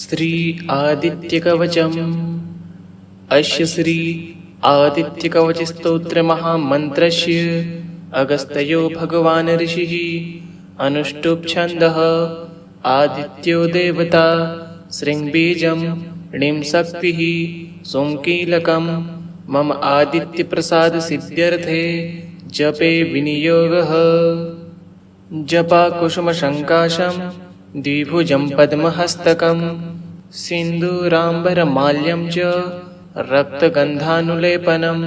श्री आदित्यकवचम्। अस्य श्री आदित्यकवचस्तोत्रमहामन्त्रस्य अगस्त्यो भगवान् ऋषिः अनुष्टुप् छन्दः। आदित्यो देवता शृङ्बीजं णिं शक्तिः सोमकीलकं मम आदित्यप्रसादसिद्ध्यर्थे जपे विनियोगः। जपाकुसुमसङ्काशं द्विभुजं पद्महस्तकं सिन्दूराम्बरमाल्यं च रक्तगन्धानुलेपनं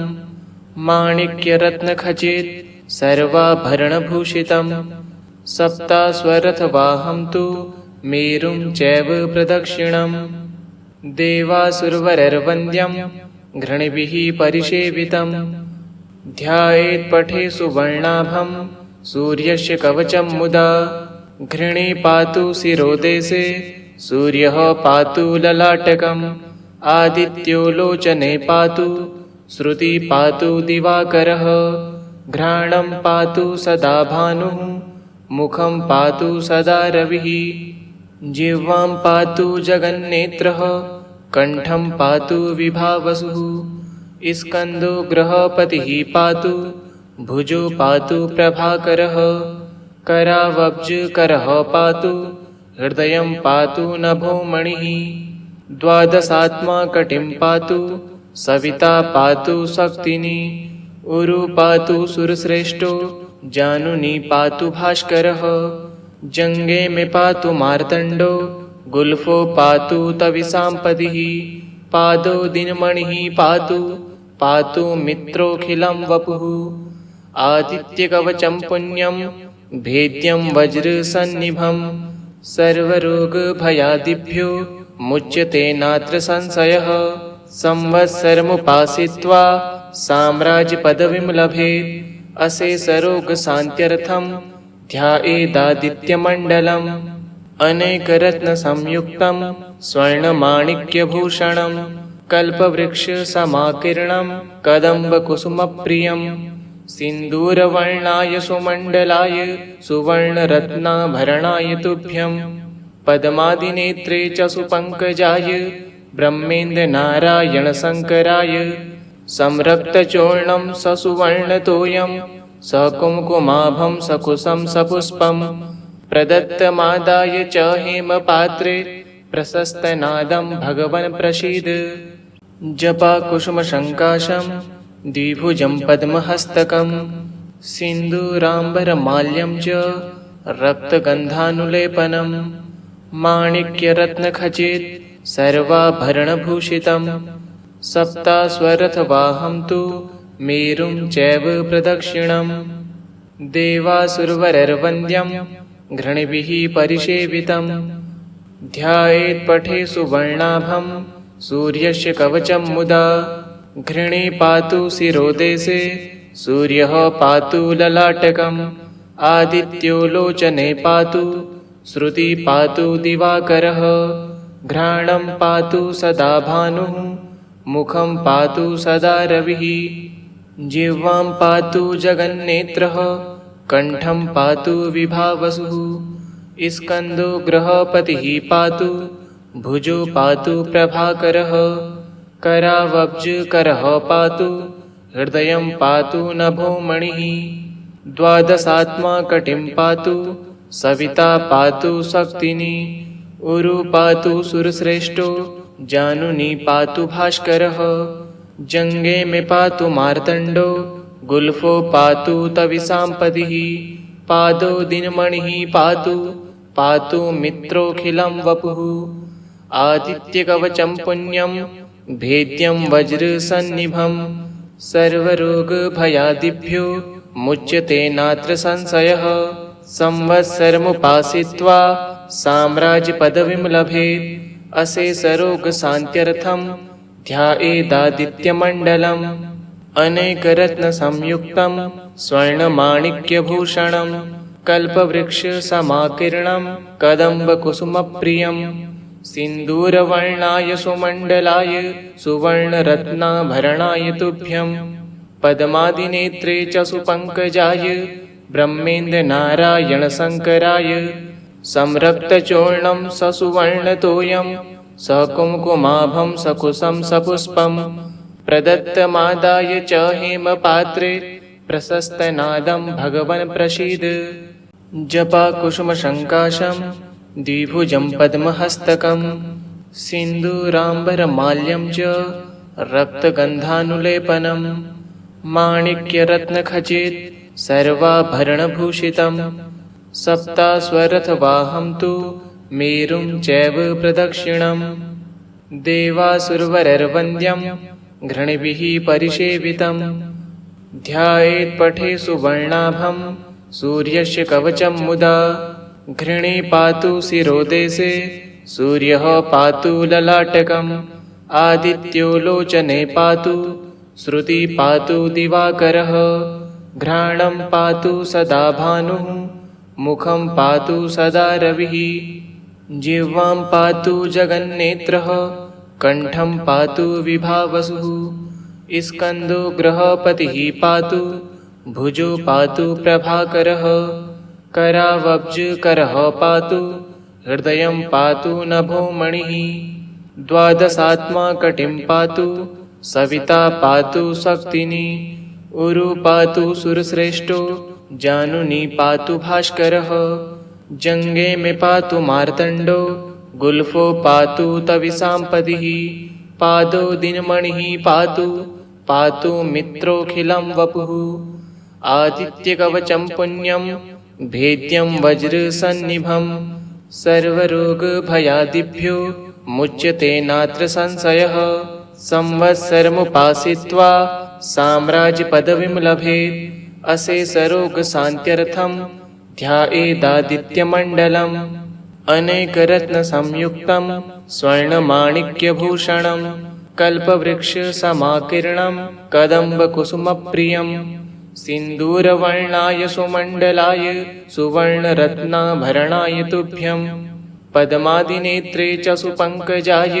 माणिक्यरत्नखचित सर्वाभरणभूषितं सप्तास्वरथवाहं तु मेरुं चैव प्रदक्षिणं देवासुरवरैर्वन्द्यं घृणिभिः परिसेवितं ध्यायेत् पठे सुवर्णाभं सूर्यस्य कवचं मुदा घृणे पातु शिरोदेशे सूर्यः पातु ललाटकम् आदित्यो लोचने पातु श्रुति पातु दिवाकरः घ्राणं पातु सदा भानुः मुखं पातु सदा रविः जिह्वां पातु जगन्नेत्रः कण्ठं पातु विभावसुः स्कन्दो गृहपतिः पातु भुजो पातु प्रभाकरः करावब्जकरः पातु हृदयं पातु नभोमणिः द्वादशात्मा कटिं पातु सविता पातु शक्तिनी उरु पातु सुरश्रेष्ठो जानुनी पातु भास्करः जङ्गे मे पातु मार्तण्डो गुल्फो पातु तविसाम्पतिः पादो दिनमणिः पातु पातु मित्रोऽखिलं वपुः आदित्यकवचं पुण्यं भेद्यं वज्रसन्निभं सर्वरोगभयादिभ्यो मुच्यते नात्र संशयः संवत्सरमुपासित्वा साम्राज्यपदवीं लभेत् अशेषरोगशान्त्यर्थं ध्यायेदादित्यमण्डलम् अनेकरत्नसंयुक्तं स्वर्णमाणिक्यभूषणं कल्पवृक्षसमाकीर्णं कदम्बकुसुमप्रियं सिन्दूरवर्णाय सुमण्डलाय सुवर्णरत्नाभरणाय तुभ्यं पद्मादिनेत्रे च सुपङ्कजाय ब्रह्मेन्द्रनारायणशङ्कराय संरक्तचूर्णं ससुवर्णतोयं सकुङ्कुमाभं सकुशं सपुष्पं प्रदत्तमादाय च हेमपात्रे प्रशस्तनादं भगवन् प्रसीद। जपाकुसुमसङ्काशं द्विभुजं पद्महस्तकं सिन्दूराम्बरमाल्यं च रक्तगन्धानुलेपनं माणिक्यरत्नखचित सर्वाभरणभूषितं सप्तास्वरथवाहं तु मेरुं चैव प्रदक्षिणं देवासुरवरैर्वन्द्यं घृणिभिः परिसेवितं ध्यायेत् पठे सुवर्णाभं सूर्यस्य कवचं मुदा घृणे पातु शिरोदेशे सूर्यः पातु ललाटकम् आदित्यो लोचने पातु श्रुति पातु दिवाकरः घ्राणं पातु सदा भानुः मुखं पातु सदा रविः जिह्वां पातु जगन्नेत्रः कण्ठं पातु विभावसुः स्कन्दो गृहपतिः पातु भुजो पातु प्रभाकरः करावब्जकरः पातु हृदयं पातु नभोमणिः द्वादशात्मा कटिं पातु सविता पातु शक्तिनी उरु पातु सुरश्रेष्ठो जानुनी पातु भास्करः जङ्गे मे पातु मार्तण्डो गुल्फो पातु तविसाम्पतिः पादो दिनमणिः पातु पातु मित्रोऽखिलं वपुः आदित्यकवचं पुण्यं भेद्यं वज्रसन्निभं सर्वरोगभयादिभ्यो मुच्यते नात्र संशयः संवत्सरमुपासित्वा साम्राज्यपदवीं लभेत् अशेषरोगशान्त्यर्थं ध्यायेदादित्यमण्डलम् अनेकरत्नसंयुक्तं स्वर्णमाणिक्यभूषणं कल्पवृक्षसमाकीर्णं कदम्बकुसुमप्रियं सिन्दूरवर्णाय सुमण्डलाय सुवर्णरत्नाभरणाय तुभ्यं पद्मादिनेत्रे च सुपङ्कजाय ब्रह्मेन्द्रनारायणशङ्कराय संरक्तचूर्णं ससुवर्णतोयं सकुङ्कुमाभं सकुशं सपुष्पं प्रदत्तमादाय च हेमपात्रे प्रशस्तनादं भगवन् प्रसीद। जपाकुसुमसङ्काशं द्विभुजं पद्महस्तकं सिन्दूराम्बरमाल्यं च रक्तगन्धानुलेपनं माणिक्यरत्नखचित सर्वाभरणभूषितं सप्ताश्वरथवाहं तु मेरुं चैव प्रदक्षिणं देवासुरवरैर्वन्द्यं घृणिभिः परिसेवितं ध्यायेत् पठे सुवर्णाभं सूर्यस्य कवचं मुदा घृणे पातु शिरोदेशे सूर्यः पातु ललाटकम् आदित्यो लोचने पातु श्रुति पातु दिवाकरः घ्राणं पातु सदा भानुः मुखं पातु सदा रविः जिह्वां पातु जगन्नेत्रः कण्ठं पातु विभावसुः स्कन्दो गृहपतिः पातु भुजो पातु प्रभाकरः करावब्जकरः पातु हृदयं पातु नभो मणिः द्वादशात्मा कटिं पातु सविता पातु शक्तिनी उरु पातु सुरश्रेष्ठो जानुनी पातु भास्करः जङ्गे मे पातु मार्तण्डो गुल्फो पातु तविसाम्पदिः पादो दिनमणिः पातु पातु मित्रोऽखिलं वपुः आदित्यकवचं पुण्यं भेद्यं वज्रसन्निभं सर्वरोगभयादिभ्यो मुच्यते नात्र संशयः संवत्सरमुपासित्वा साम्राज्यपदवीं लभेत् अशेषरोगशान्त्यर्थं ध्यायेदादित्यमण्डलम् अनेकरत्नसंयुक्तं स्वर्णमाणिक्यभूषणं कल्पवृक्षसमाकीर्णं कदम्बकुसुमप्रियं सिन्दूरवर्णाय सुमण्डलाय सुवर्णरत्नाभरणाय तुभ्यं पद्मादिनेत्रे च सुपङ्कजाय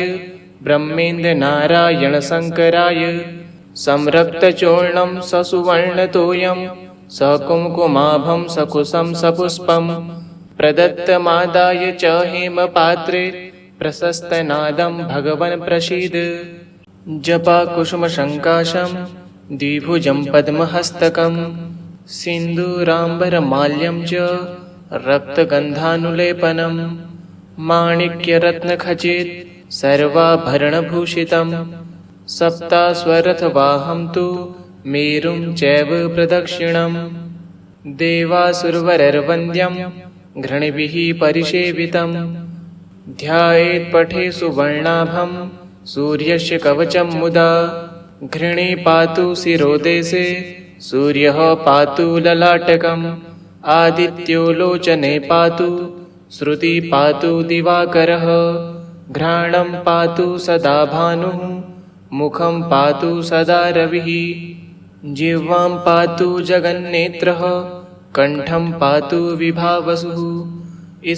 ब्रह्मेन्द्रनारायणशङ्कराय संरक्तचूर्णं ससुवर्णतोयं सकुङ्कुमाभं सकुशं सपुष्पं प्रदत्तमादाय च हेमपात्रे प्रशस्तनादं भगवन् प्रसीद। जपाकुसुमसङ्काशं द्विभुजं पद्महस्तकं सिन्दूराम्बरमाल्यं च रक्तगन्धानुलेपनं माणिक्यरत्नखचित सर्वाभरणभूषितं सप्ताश्वरथवाहं तु मेरुं चैव प्रदक्षिणं देवासुरवरैर्वन्द्यं घृणिभिः परिसेवितं ध्यायेत् पठे सुवर्णाभं सूर्यस्य कवचं मुदा घृणे पातु शिरोदेशे सूर्यः पातु ललाटकम् आदित्यो लोचने पातु श्रुति पातु दिवाकरः घ्राणं पातु सदा भानुः मुखं पातु सदा रविः जिह्वां पातु जगन्नेत्रः कण्ठं पातु विभावसुः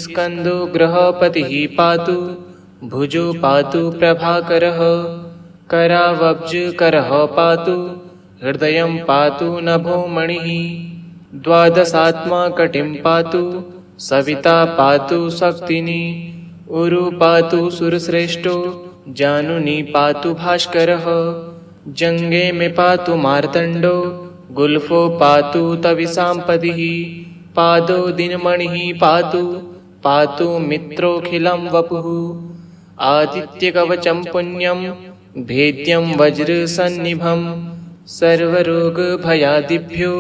स्कन्दो गृहपतिः पातु भुजो पातु प्रभाकरः करावब्जकरः पातु हृदयं पातु नभो मणिः द्वादशात्मा कटिं पातु सविता पातु शक्तिनी उरु पातु सुरश्रेष्ठो जानुनी पातु भास्करः जङ्गे मे पातु मार्तण्डो गुल्फो पातु तविसाम्पदिः पादो दिनमणिः पातु पातु मित्रोऽखिलं वपुः आदित्यकवचं पुण्यं भेद्यं वज्रसन्निभं सर्वरोगभयादिभ्यो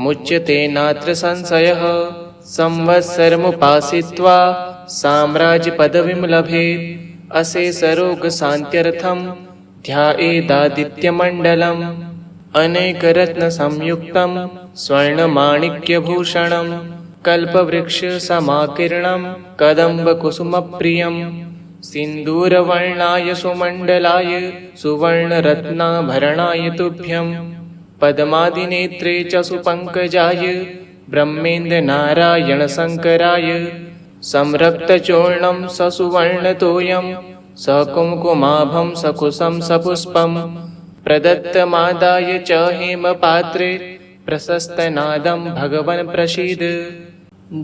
मुच्यते नात्र संशयः संवत्सरमुपासित्वा साम्राज्यपदवीं लभेत् अशेषरोगशान्त्यर्थं ध्यायेदादित्यमण्डलम् अनेकरत्नसंयुक्तं स्वर्णमाणिक्यभूषणं कल्पवृक्षसमाकीर्णं कदम्बकुसुमप्रियं सिन्दूरवर्णाय सुमण्डलाय सुवर्णरत्नाभरणाय तुभ्यं पद्मादिनेत्रे च सुपङ्कजाय ब्रह्मेन्द्रनारायणशङ्कराय संरक्तचूर्णं ससुवर्णतोयं सकुङ्कुमाभं सकुशं सपुष्पं प्रदत्तमादाय च हेमपात्रे प्रशस्तनादं भगवन् प्रसीद।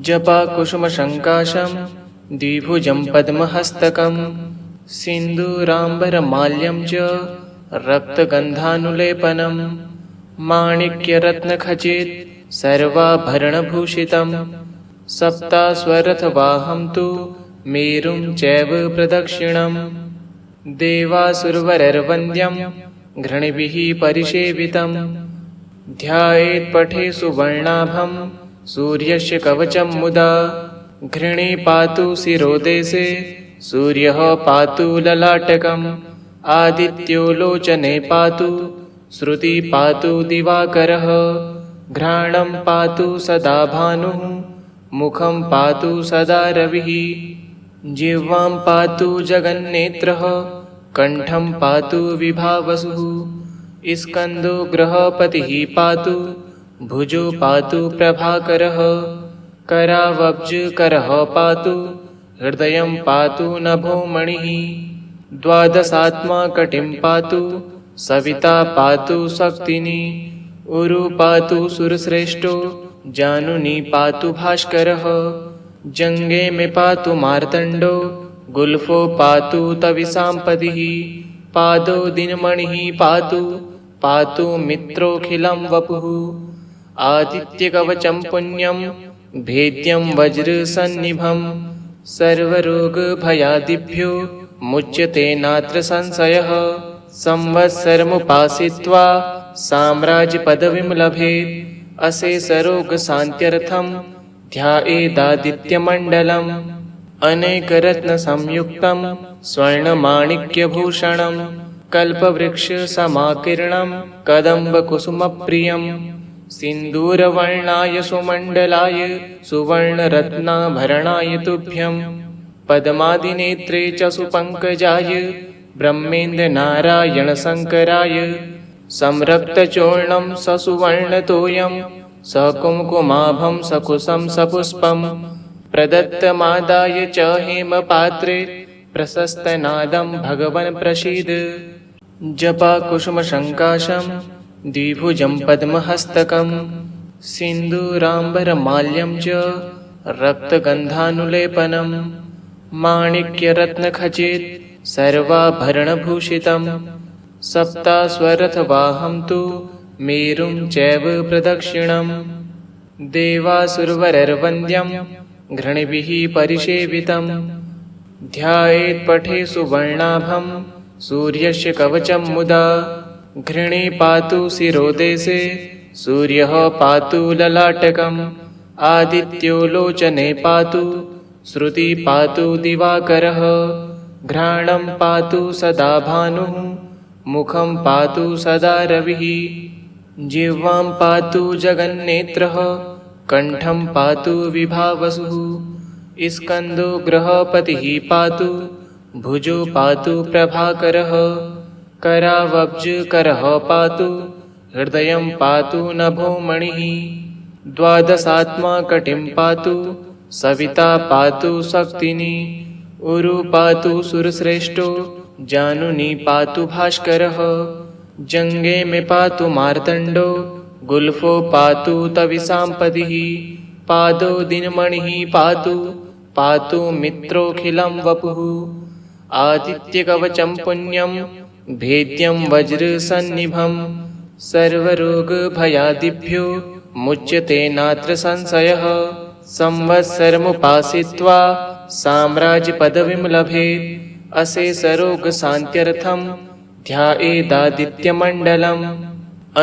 जपाकुसुमसङ्काशं द्विभुजं पद्महस्तकं सिन्दूराम्बरमाल्यं च रक्तगन्धानुलेपनं माणिक्यरत्नखचित सर्वाभरणभूषितं सप्तास्वरथवाहं तु मेरुं चैव प्रदक्षिणम् देवासुरवरैर्वन्द्यं घृणिभिः परिसेवितं ध्यायेत् पठे सुवर्णाभं सूर्यस्य कवचं मुदा घृणे पातु शिरोदेशे सूर्यः पातु ललाटकम् आदित्यो लोचने पातु श्रुति पातु दिवाकरः घ्राणं पातु सदा भानुः मुखं पातु सदा रविः जिह्वां पातु जगन्नेत्रः कण्ठं पातु विभावसुः स्कन्दो गृहपतिः पातु भुजो पातु प्रभाकरः करावब्जकरः पातु हृदयं पातु नभोमणिः द्वादशात्मा कटिं पातु सविता पातु शक्तिनी उरु पातु सुरश्रेष्ठो जानुनी पातु भास्करः जङ्गे मे पातु मार्तण्डो गुल्फो पातु तविसाम्पतिः पादो दिनमणिः पातु पातु मित्रोऽखिलं वपुः आदित्यकवचं पुण्यं भेद्यं वज्रसन्निभं सर्वरोगभयादिभ्यो मुच्यते नात्र संशयः संवत्सरमुपासित्वा साम्राज्यपदवीं लभेत् अशेषरोगशान्त्यर्थं ध्यायेदादित्यमण्डलम् अनेकरत्नसंयुक्तं स्वर्णमाणिक्यभूषणं कल्पवृक्षसमाकीर्णं कदम्बकुसुमप्रियं सिन्दूरवर्णाय सुमण्डलाय सुवर्णरत्नाभरणाय तुभ्यं पद्मादिनेत्रे च सुपङ्कजाय ब्रह्मेन्द्रनारायणशङ्कराय संरक्तचूर्णं ससुवर्णतोयं सकुङ्कुमाभं सकुशं सपुष्पं प्रदत्तमादाय च हेमपात्रे प्रशस्तनादं भगवन् प्रसीद जपाकुसुमसङ्काशं द्विभुजं पद्महस्तकं सिन्दूराम्बरमाल्यं च रक्तगन्धानुलेपनं माणिक्यरत्नखचित सर्वाभरणभूषितं सप्तास्वरथवाहं तु मेरुं चैव प्रदक्षिणम् देवासुरवरैर्वन्द्यं घृणिभिः परिसेवितं ध्यायेत् पठे सुवर्णाभं सूर्यस्य कवचं मुदा घृणे पातु शिरोदेशे सूर्यः पातु ललाटकम् आदित्यो लोचने पातु श्रुति पातु दिवाकरः घ्राणं पातु सदा भानुः मुखं पातु सदा रविः जिह्वां पातु जगन्नेत्रः कण्ठं पातु विभावसुः स्कन्दो गृहपतिः पातु भुजो पातु प्रभाकरः करावब्जकरः पातु हृदयं पातु नभोमणिः द्वादशात्मा कटिं पातु सविता पातु शक्तिनी उरु पातु सुरश्रेष्ठो जानुनी पातु भास्करः जङ्गे मे पातु मार्तण्डो गुल्फो पातु तविसाम्पतिः पादो दिनमणिः पातु पातु मित्रोऽखिलं वपुः आदित्यकवचं पुण्यं भेद्यं वज्रसन्निभं सर्वरोगभयादिभ्यो मुच्यते नात्र संशयः संवत्सरमुपासित्वा साम्राज्यपदवीं लभेत् अशेषरोगशान्त्यर्थं ध्यायेदादित्यमण्डलम्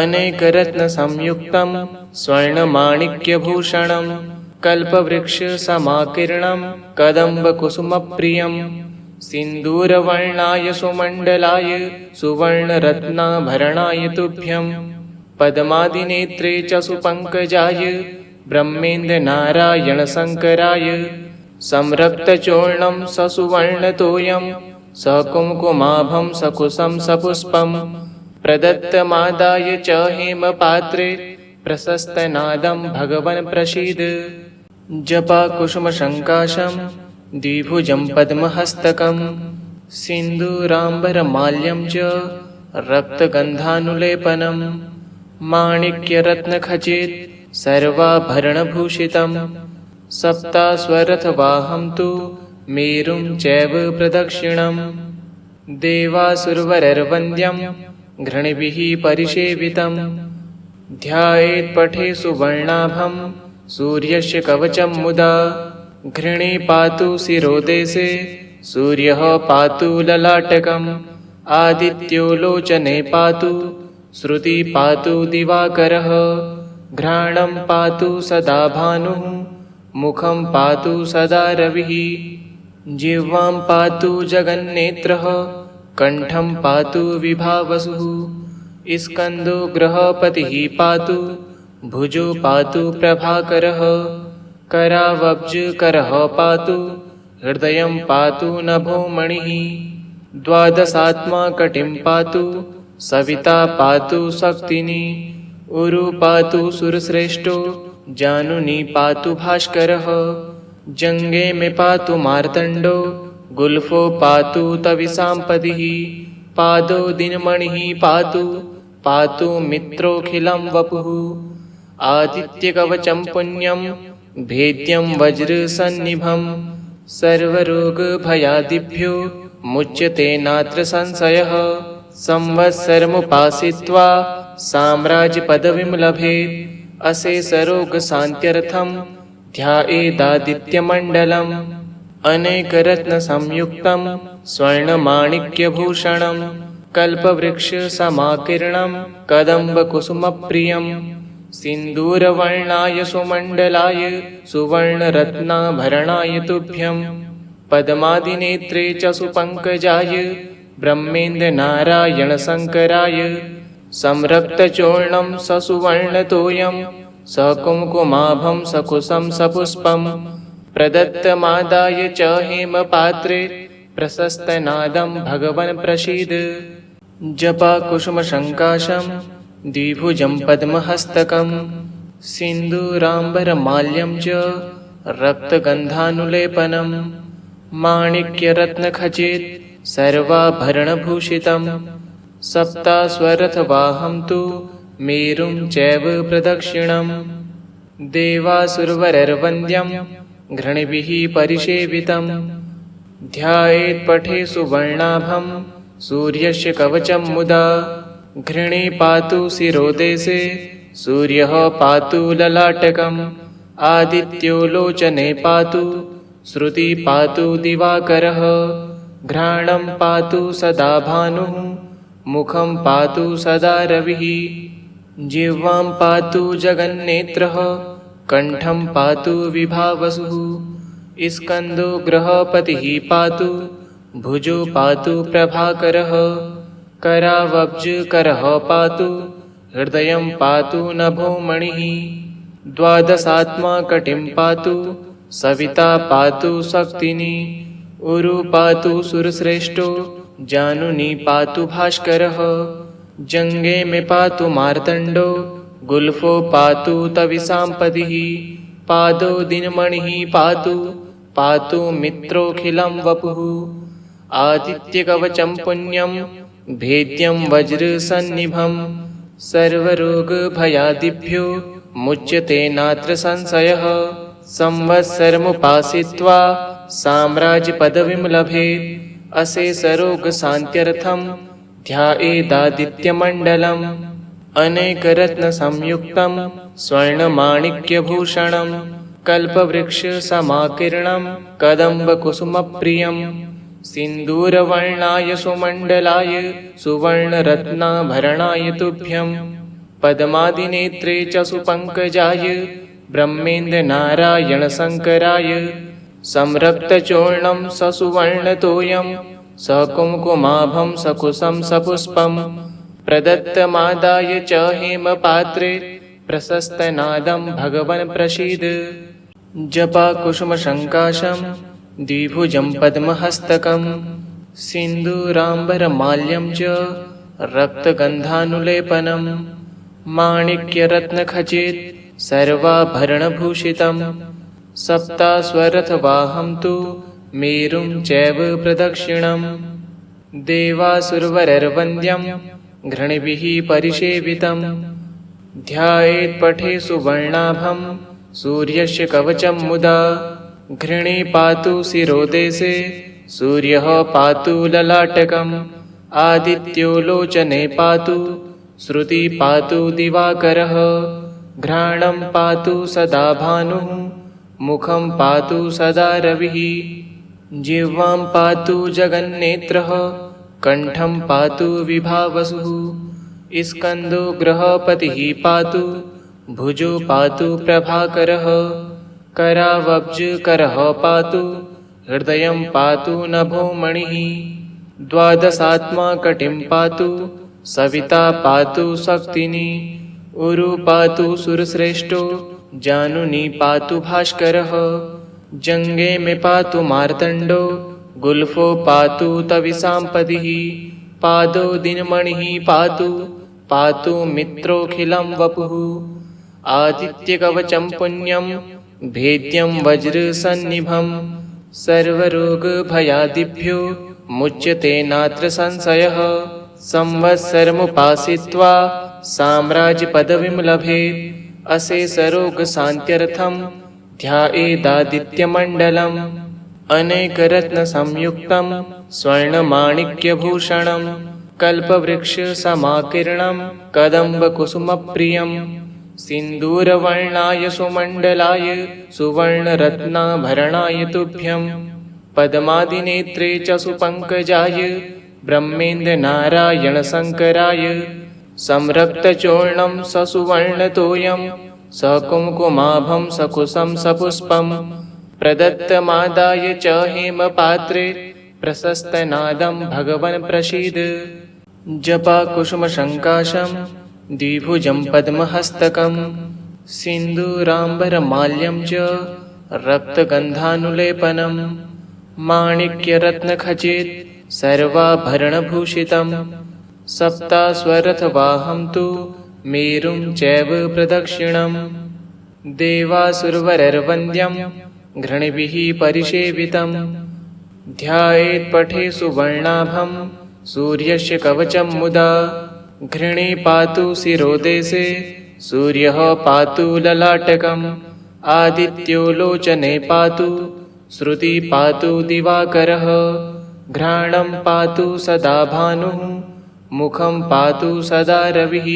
अनेकरत्नसंयुक्तं स्वर्णमाणिक्यभूषणं कल्पवृक्षसमाकीर्णं कदम्बकुसुमप्रियं सिन्दूरवर्णाय सुमण्डलाय सुवर्णरत्नाभरणाय तुभ्यं पद्मादिनेत्रे च सुपङ्कजाय ब्रह्मेन्द्रनारायणशङ्कराय संरक्तचूर्णं ससुवर्णतोयं सकुङ्कुमाभं सकुशं सपुष्पं प्रदत्तमादाय च हेमपात्रे प्रशस्तनादं भगवन् प्रसीद जपाकुसुमसङ्काशं द्विभुजं पद्महस्तकं सिन्दूराम्बरमाल्यं च रक्तगन्धानुलेपनं माणिक्यरत्नखचित सर्वाभरणभूषितं सप्तास्वरथवाहं तु मेरुं चैव प्रदक्षिणम् देवासुरवरैर्वन्द्यं घृणिभिः परिसेवितं ध्यायेत् पठे सुवर्णाभं सूर्यस्य कवचं मुदा घृणे पातु शिरोदेशे सूर्यः पातु ललाटकम् आदित्यो लोचने पातु श्रुति पातु दिवाकरः घ्राणं पातु सदा भानुः मुखं पातु सदा रविः जिह्वां पातु जगन्नेत्रः कण्ठं पातु विभावसुः स्कन्दो गृहपतिः पातु भुजो पातु प्रभाकरः करावब्जकरः पातु हृदयं पातु नभो मणिः द्वादशात्मा कटिं पातु सविता पातु शक्तिनी उरु पातु सुरश्रेष्ठो जानुनी पातु भास्करः जङ्गे मे पातु मार्तण्डो गुल्फो पातु तविसाम्पदिः पादो दिनमणिः पातु पातु मित्रोऽखिलं वपुः आदित्यकवचं पुण्यं भेद्यं वज्रसन्निभं सर्वरोगभयादिभ्यो मुच्यते नात्र संशयः संवत्सरमुपासित्वा साम्राज्यपदवीं लभेत् अशेषरोगशान्त्यर्थं ध्यायेदादित्यमण्डलम् अनेकरत्नसंयुक्तं स्वर्णमाणिक्यभूषणं कल्पवृक्षसमाकीर्णं कदम्बकुसुमप्रियं सिन्दूरवर्णाय सुमण्डलाय सुवर्णरत्नाभरणाय तुभ्यं पद्मादिनेत्रे च सुपङ्कजाय ब्रह्मेन्द्रनारायणशङ्कराय संरक्तचूर्णं ससुवर्णतोयं सकुङ्कुमाभं सकुशं सपुष्पं प्रदत्तमादाय च हेमपात्रे प्रशस्तनादं भगवन् प्रसीद जपाकुसुमसङ्काशं द्विभुजं पद्महस्तकं सिन्दूराम्बरमाल्यं च रक्तगन्धानुलेपनं माणिक्यरत्नखचित सर्वाभरणभूषितं सप्ताश्वरथवाहं तु मेरुं चैव प्रदक्षिणं देवासुरवरैर्वन्द्यं घृणिभिः परिसेवितं ध्यायेत् पठे सुवर्णाभं सूर्यस्य कवचं मुदा घृणे पातु शिरोदेशे सूर्यः पातु ललाटकम् आदित्यो लोचने पातु श्रुति पातु दिवाकरः घ्राणं पातु सदा भानुः मुखं पातु सदा रविः जिह्वां पातु जगन्नेत्रः कण्ठं पातु विभावसुः स्कन्दो गृहपतिः पातु भुजो पातु प्रभाकरः करावब्जकरः पातु हृदयं पातु नभो मणिः द्वादशात्मा कटिं पातु सविता पातु शक्तिनी उरु पातु सुरश्रेष्ठो जानुनी पातु भास्करः जङ्गे मे पातु मार्तण्डो गुल्फो पातु तविसाम्पदिः पादो दिनमणिः पातु पातु मित्रोऽखिलं वपुः आदित्यकवचं पुण्यं भेद्यं वज्रसन्निभं सर्वरोगभयादिभ्यो मुच्यते नात्र संशयः संवत्सरमुपासित्वा साम्राज्यपदवीं लभेत् अशेषरोगशान्त्यर्थं ध्यायेदादित्यमण्डलम् अनेकरत्नसंयुक्तं स्वर्णमाणिक्यभूषणं कल्पवृक्षसमाकीर्णं कदम्बकुसुमप्रियं सिन्दूरवर्णाय सुमण्डलाय सुवर्णरत्नाभरणाय तुभ्यं पद्मादिनेत्रे च सुपङ्कजाय ब्रह्मेन्द्रनारायणशङ्कराय संरक्तचूर्णं ससुवर्णतोयं सकुङ्कुमाभं सकुशं सपुष्पं प्रदत्तमादाय च हेमपात्रे प्रशस्तनादं भगवन् प्रसीद जपाकुसुमसङ्काशं द्विभुजं पद्महस्तकं सिन्दूराम्बरमाल्यं च रक्तगन्धानुलेपनं माणिक्यरत्नखचित सर्वाभरणभूषितं सप्ताश्वरथवाहं तु मेरुं चैव प्रदक्षिणं देवासुरवरैर्वन्द्यं घृणिभिः परिसेवितं ध्यायेत् पठे सुवर्णाभं सूर्यस्य कवचं मुदा घृणे पातु शिरोदेशे सूर्यः पातु ललाटकम् आदित्यो लोचने पातु श्रुति पातु दिवाकरः घ्राणं पातु सदा भानुः मुखं पातु सदा रविः जिह्वां पातु जगन्नेत्रः कण्ठं पातु विभावसुः स्कन्दो गृहपतिः पातु भुजो पातु प्रभाकरः करावब्जकरः पातु हृदयं पातु नभो मणिः द्वादशात्मा कटिं पातु सविता पातु शक्तिनी उरु पातु सुरश्रेष्ठो जानुनी पातु भास्करः जङ्गे मे पातु मार्तण्डो गुल्फो पातु तविसाम्पदिः पादो दिनमणिः पातु पातु मित्रोऽखिलं वपुः आदित्यकवचं पुण्यं भेद्यं वज्रसन्निभं सर्वरोगभयादिभ्यो मुच्यते नात्र संशयः संवत्सरमुपासित्वा साम्राज्यपदवीं लभेत् अशेषरोगशान्त्यर्थं ध्यायेदादित्यमण्डलम् अनेकरत्नसंयुक्तं स्वर्णमाणिक्यभूषणं कल्पवृक्षसमाकीर्णं कदम्बकुसुमप्रियं सिन्दूरवर्णाय सुमण्डलाय सुवर्णरत्नाभरणाय तुभ्यं पद्मादिनेत्रे च सुपङ्कजाय ब्रह्मेन्द्रनारायणशङ्कराय संरक्तचूर्णं ससुवर्णतोयं सकुङ्कुमाभं सकुशं सपुष्पं प्रदत्तमादाय च हेमपात्रे प्रशस्तनादं भगवन् प्रसीद जपाकुसुमसङ्काशं द्विभुजं पद्महस्तकं सिन्दूराम्बरमाल्यं च रक्तगन्धानुलेपनं माणिक्यरत्नखचित सर्वाभरणभूषितं सप्तास्वरथवाहं तु मेरुं चैव प्रदक्षिणं देवासुरवरैर्वन्द्यं घृणिभिः परिसेवितं ध्यायेत्पठे सुवर्णाभं सूर्यस्य कवचं मुदा घृणे पातु शिरोदेशे सूर्यः पातु ललाटकम् आदित्यो लोचने पातु श्रुति पातु दिवाकरः घ्राणं पातु सदा भानुः मुखं पातु सदा रविः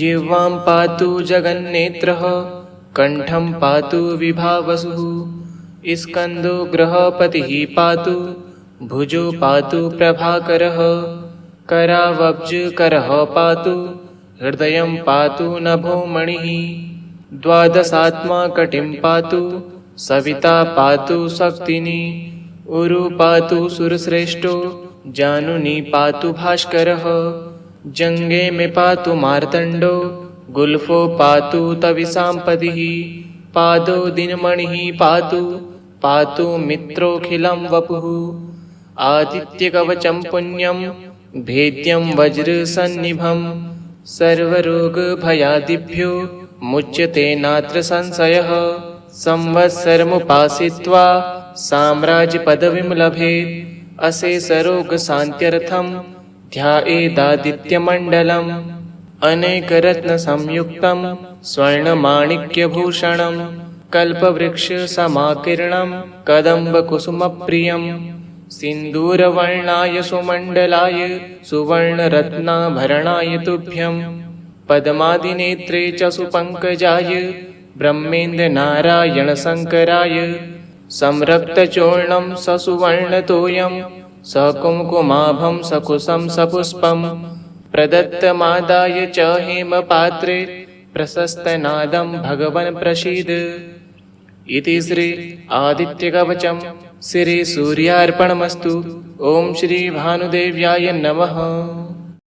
जिह्वां पातु जगन्नेत्रः कण्ठं पातु विभावसुः स्कन्दो गृहपतिः पातु भुजो पातु प्रभाकरः करावब्जकरः पातु हृदयं पातु नभो मणिः द्वादशात्मा कटिं पातु सविता पातु शक्तिनी उरु पातु सुरश्रेष्ठो जानुनी पातु भास्करः जङ्गे मे पातु मार्तण्डो गुल्फो पातु तविसाम्पदिः पादो दिनमणिः पातु पातु मित्रोऽखिलं वपुः आदित्यकवचं पुण्यं भेद्यं वज्रसन्निभं सर्वरोगभयादिभ्यो मुच्यते नात्र संशयः संवत्सरमुपासित्वा साम्राज्यपदवीं लभेत् अशेषरोगशान्त्यर्थं ध्यायेदादित्यमण्डलम् अनेकरत्नसंयुक्तं स्वर्णमाणिक्यभूषणं कल्पवृक्षसमाकीर्णं कदम्बकुसुमप्रियं सिन्दूरवर्णाय सुमण्डलाय सुवर्णरत्नाभरणाय तुभ्यं पद्मादिनेत्रे च सुपङ्कजाय ब्रह्मेन्द्रनारायणशङ्कराय संरक्तचूर्णं ससुवर्णतोयं सकुङ्कुमाभं सकुशं सपुष्पं प्रदत्तमादाय च हेमपात्रे प्रशस्तनादं भगवन् प्रसीद इति श्री आदित्यकवचं श्री सूर्यार्पणमस्तु। ओम श्री भानुदेव्याय नमः।